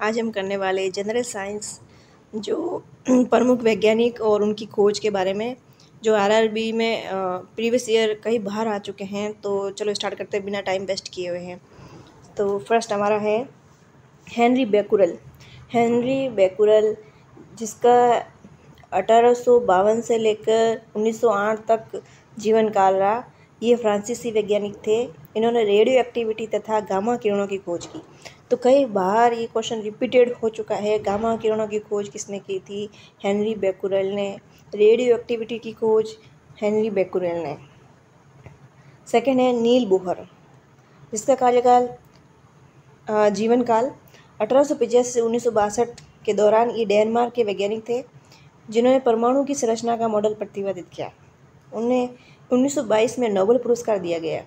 आज हम करने वाले जनरल साइंस जो प्रमुख वैज्ञानिक और उनकी खोज के बारे में जो आरआरबी में प्रीवियस ईयर कई बाहर आ चुके हैं। तो चलो स्टार्ट करते हैं बिना टाइम वेस्ट किए हुए हैं। तो फर्स्ट हमारा है हेनरी बेकुरल। हेनरी बेकुरल जिसका 1852 से लेकर 1908 तक जीवन काल रहा। ये फ्रांसीसी वैज्ञानिक थे। इन्होंने रेडियो एक्टिविटी तथा गामा किरणों की खोज की। तो कई बार ये क्वेश्चन रिपीटेड हो चुका है। गामा किरणों की खोज किसने की थी? हेनरी बेकुरल ने। रेडियो एक्टिविटी की खोज हेनरी बेकुरल ने। सेकेंड है नील बोहर, जिसका कार्यकाल जीवन काल 1885 से 1962 के दौरान ये डेनमार्क के वैज्ञानिक थे जिन्होंने परमाणु की संरचना का मॉडल प्रतिपादित किया। उन्हें 1922 में नोबेल पुरस्कार दिया गया।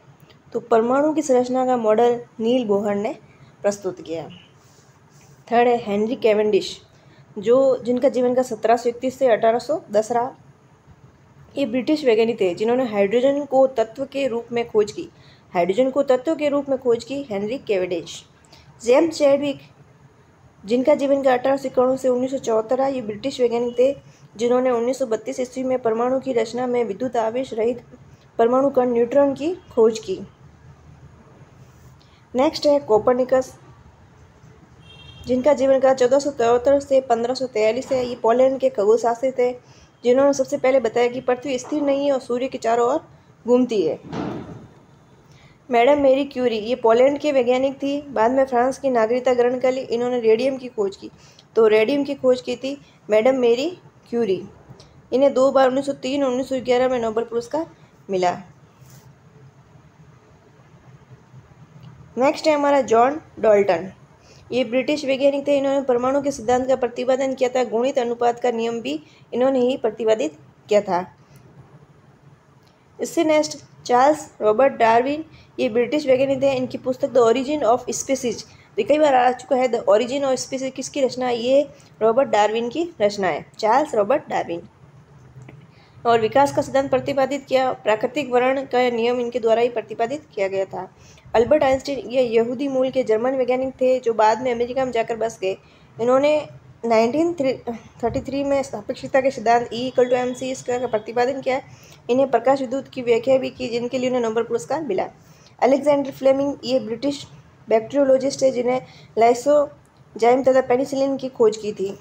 तो परमाणु की संरचना का मॉडल नील बोहर ने प्रस्तुत किया। थर्ड है हेनरी कैवेंडिश, जिनका जीवन का 1731 से 1810 रहा। ये ब्रिटिश वैज्ञानिक थे जिन्होंने हाइड्रोजन को तत्व के रूप में खोज की। Henry Cavendish. जेम्स चैडविक, जिनका जीवन का 1891 से 1974 रहा। ये ब्रिटिश वैज्ञानिक थे जिन्होंने 1932 ईस्वी में परमाणु की रचना में विद्युत आवेश रहित परमाणु कण न्यूट्रॉन की खोज की। नेक्स्ट है कोपरनिकस, जिनका जीवन का 1473 से 1543 है। ये पोलैंड के खगोलशास्त्री थे जिन्होंने सबसे पहले बताया कि पृथ्वी स्थिर नहीं है और सूर्य के चारों ओर घूमती है। मैडम मेरी क्यूरी, ये पोलैंड के वैज्ञानिक थी। बाद में फ्रांस की नागरिकता ग्रहण कर ली। इन्होंने रेडियम की खोज की। तो रेडियम की खोज की थी मैडम मेरी क्यूरी। इन्हें 2 बार 1903 और 1911 में नोबेल पुरस्कार मिला। नेक्स्ट है हमारा जॉन डाल्टन। ये ब्रिटिश वैज्ञानिक थे। इन्होंने परमाणु के सिद्धांत का प्रतिपादन किया था। गुणित अनुपात का नियम भी इन्होंने ही प्रतिपादित किया था। इससे नेक्स्ट चार्ल्स रॉबर्ट डार्विन, ये ब्रिटिश वैज्ञानिक थे। इनकी पुस्तक द ओरिजिन ऑफ स्पीसीज, तो कई बार आ चुका है। द ओरिजिन ऑफ स्पीसीज किसकी रचना है? ये रॉबर्ट डार्विन की रचना है, चार्ल्स रॉबर्ट डार्विन। और विकास का सिद्धांत प्रतिपादित किया। प्राकृतिक वर्ण का नियम इनके द्वारा ही प्रतिपादित किया गया था। अल्बर्ट आइंस्टीन, ये यहूदी मूल के जर्मन वैज्ञानिक थे जो बाद में अमेरिका में जाकर बस गए। इन्होंने 1933 में सापेक्षता के सिद्धांत E=mc इसका प्रतिपादन किया। इन्हें प्रकाश विद्युत की व्याख्या भी की, जिनके लिए उन्हें नोबेल पुरस्कार मिला। अलेक्जेंडर फ्लेमिंग, ये ब्रिटिश बैक्टीरियोलॉजिस्ट है जिन्हें लाइसोजाइम तथा पेनिसिलिन की खोज की थी।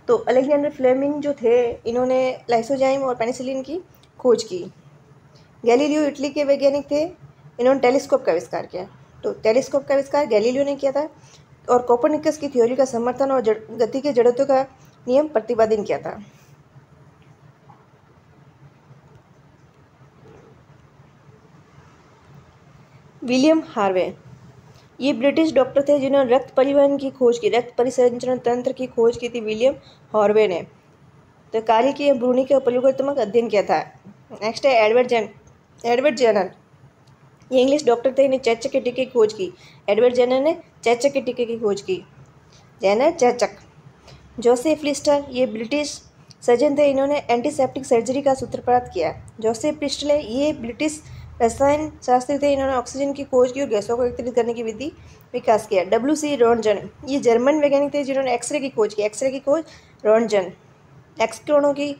तो अलेक्जेंडर फ्लेमिंग जो थे, इन्होंने लाइसोजाइम और पेनिसिलिन की खोज की। गैलीलियो इटली के वैज्ञानिक थे। इन्होंने टेलीस्कोप का आविष्कार किया। तो टेलीस्कोप का आविष्कार गैलीलियो ने किया था। और कोपरनिकस की थ्योरी का समर्थन और गति के जड़त्व का नियम प्रतिपादन किया था। विलियम हार्वे, ये ब्रिटिश डॉक्टर थे जिन्होंने रक्त परिवहन की खोज की, रक्त परिसंचरण तंत्र की खोज की थी विलियम हार्वे ने। तो कार्य की भ्रूणी का प्रयोगात्मक अध्ययन किया था। नेक्स्ट है एडवर्ड जेनर, ये इंग्लिश डॉक्टर थे। इन्हें चेचक के टीके की खोज की। एडवर्ड जेनर ने चेचक के टीके की खोज की। जेनर चेचक। जोसेफ लिस्टर, ये ब्रिटिश सर्जन थे। इन्होंने एंटीसेप्टिक सर्जरी का सूत्रपात किया। जोसेफ प्रिस्टले, ये ब्रिटिश रसायन शास्त्री थे। इन्होंने ऑक्सीजन की खोज की और गैसों को एकत्रित करने की विधि विकास किया। W.C. रोन्टजन, ये जर्मन वैज्ञानिक थे जिन्होंने एक्सरे की खोज की। एक्सरे की खोज रोन्टजन। एक्स किरणों की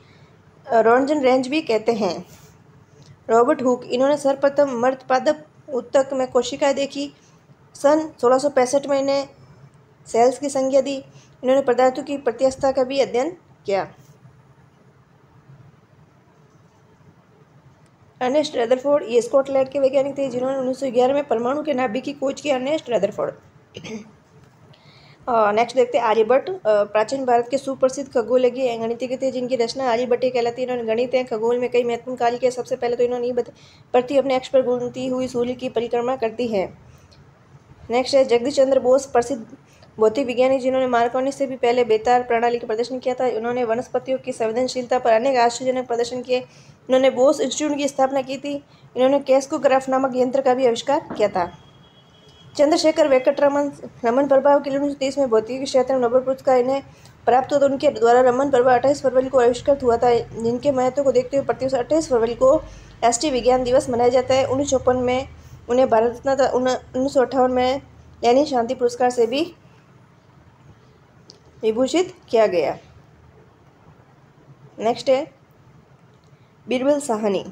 रोन्टजन रेंज भी कहते हैं। रॉबर्ट हुक, इन्होंने सर्वप्रथम मर्द पादप ऊतक में कोशिकाएं देखी। सन 1665 में इन्हें सेल्स की संज्ञा दी। इन्होंने पदार्थों की प्रत्यवस्था का भी अध्ययन किया। अर्नेस्ट रदरफोर्ड, ये स्कॉटलैंड के वैज्ञानिक थे जिन्होंने 1911 में परमाणु के नाभिक की खोज की। Ernest Rutherford. नेक्स्ट देखते हैं आर्यभट्ट। प्राचीन भारत के सुप्रसिद्ध खगोलज्ञ गणितज्ञ थे जिनकी रचना आर्यभट्ट कहलाती है। इन्होंने गणित है खगोल में कई महत्वपूर्ण कार्य किए। सबसे पहले तो इन्होंने पृथ्वी अपने अक्ष पर घूमती हुई सूर्य की परिक्रमा करती है। नेक्स्ट है जगदीश चंद्र बोस, प्रसिद्ध भौतिक विज्ञानी जिन्होंने मार्कोनी से भी पहले बेतार प्रणाली का प्रदर्शन किया था। उन्होंने वनस्पतियों की संवेदनशीलता पर अनेक आश्चर्यजनक प्रदर्शन किए। इन्होंने बोस इंस्टीट्यूट की स्थापना की थी। इन्होंने कैस्कोग्राफ नामक यंत्र का भी आविष्कार किया था। चंद्रशेखर रमन प्रभाव के लिए 1930 में भौतिकी क्षेत्र में नोबेल पुरस्कार इन्हें प्राप्त हुआ। तो उनके द्वारा रमन प्रभाव 28 फरवरी को आविष्कृत हुआ था, जिनके महत्व को देखते हुए प्रतिवर्ष 28 फरवरी को राष्ट्रीय विज्ञान दिवस मनाया जाता है। 1954 में उन्हें भारत रत्न 1958 में लेनिन शांति पुरस्कार से भी विभूषित किया गया। नेक्स्ट है बीरबल साहनी,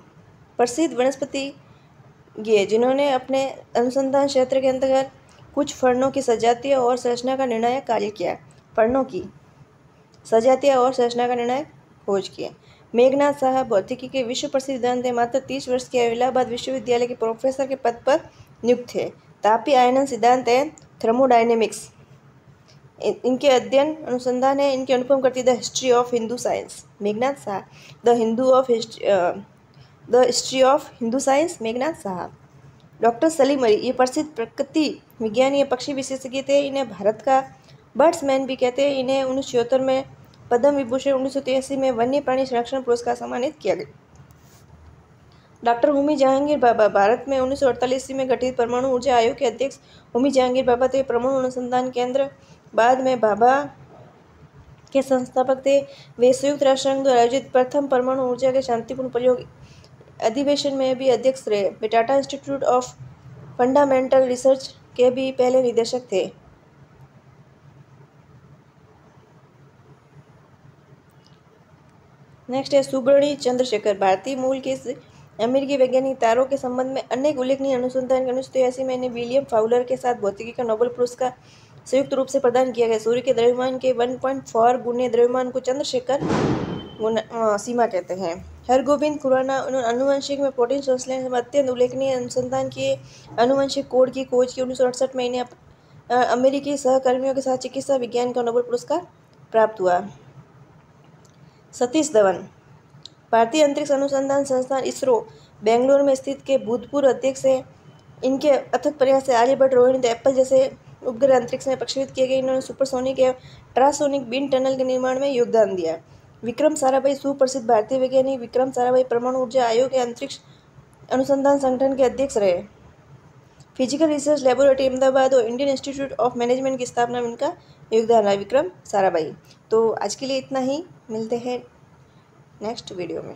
प्रसिद्ध वनस्पतिज्ञ जिन्होंने अपने अनुसंधान क्षेत्र के अंतर्गत कुछ फर्नों की सजातीय और संरचना का निर्णायक कार्य किया। फर्नों की सजातीय और संरचना का निर्णायक खोज किए। मेघनाथ साहा भौतिकी के विश्व प्रसिद्ध सिद्धांत थे। मात्र 30 वर्ष के इलाहाबाद विश्वविद्यालय के प्रोफेसर के पद पर नियुक्त थे। तापीय आयनन सिद्धांत है थर्मोडायनेमिक्स। इनके अध्ययन अनुसंधान है इनके अनुपम कृति the history of Hindu science. Meghnath Saha. The history of Hindu science, Meghnath Saha. Doctor Salim Ali, ये प्रसिद्ध प्रकृति विज्ञानी पक्षी विशेषज्ञ थे। इन्हें भारत का बर्ड्समैन भी कहते हैं। इन्हें 1976 में पद्म विभूषण, 1983 में वन्य प्राणी संरक्षण पुरस्कार सम्मानित किया गया। डॉक्टर होमी जहांगीर भाभा, भारत में 1948 में गठित परमाणु ऊर्जा आयोग के अध्यक्ष होमी जहांगीर भाभा थे। परमाणु अनुसंधान केंद्र बाद में भाभा के संस्थापक थे। वे संयुक्त राष्ट्र संघ द्वारा आयोजित प्रथम परमाणु ऊर्जा के शांतिपूर्ण प्रयोग अधिवेशन में भी अध्यक्ष रहे। वे Tata institute of fundamental research के भी पहले निदेशक थे। नेक्स्ट है सुब्रणी चंद्रशेखर, भारतीय मूल के अमेरिकी वैज्ञानिक। तारों के संबंध में अनेक उल्लेखनीय अनुसंधान के 1983 में इन्हें विलियम फाउलर के साथ भौतिकी का नोबेल पुरस्कार संयुक्त रूप से प्रदान किया गया। सूर्य के द्रव्यमान के 1.4 गुने द्रव्यमान को चंद्रशेखर सीमा कहते हैं। हरगोविंद खुराना, आनुवंशिक में प्रोटीन संश्लेषण में अत्यंत उल्लेखनीय अनुसंधान किए। आनुवंशिक कोड की खोज की। 1968 में इन्हें अमेरिकी सहकर्मियों के साथ चिकित्सा विज्ञान का नोबेल पुरस्कार प्राप्त हुआ। सतीश धवन, भारतीय अंतरिक्ष अनुसंधान संस्थान इसरो बेंगलुरु में स्थित के भूतपूर्व अध्यक्ष हैं। इनके अथक प्रयास से आर्यभट्ट, रोहिणी, एप्पल जैसे उपग्रह अंतरिक्ष में प्रक्षेपित किए गए। इन्होंने सुपरसोनिक एवं ट्रांसोनिक विंड टनल के निर्माण में योगदान दिया। विक्रम साराभाई, सुप्रसिद्ध भारतीय वैज्ञानिक। विक्रम साराभाई परमाणु ऊर्जा आयोग के अंतरिक्ष अनुसंधान संगठन के अध्यक्ष रहे। फिजिकल रिसर्च लैबोरेटरी अहमदाबाद और इंडियन इंस्टीट्यूट ऑफ मैनेजमेंट की स्थापना में इनका योगदान रहा। विक्रम साराभाई। तो आज के लिए इतना ही, मिलते हैं नेक्स्ट वीडियो में।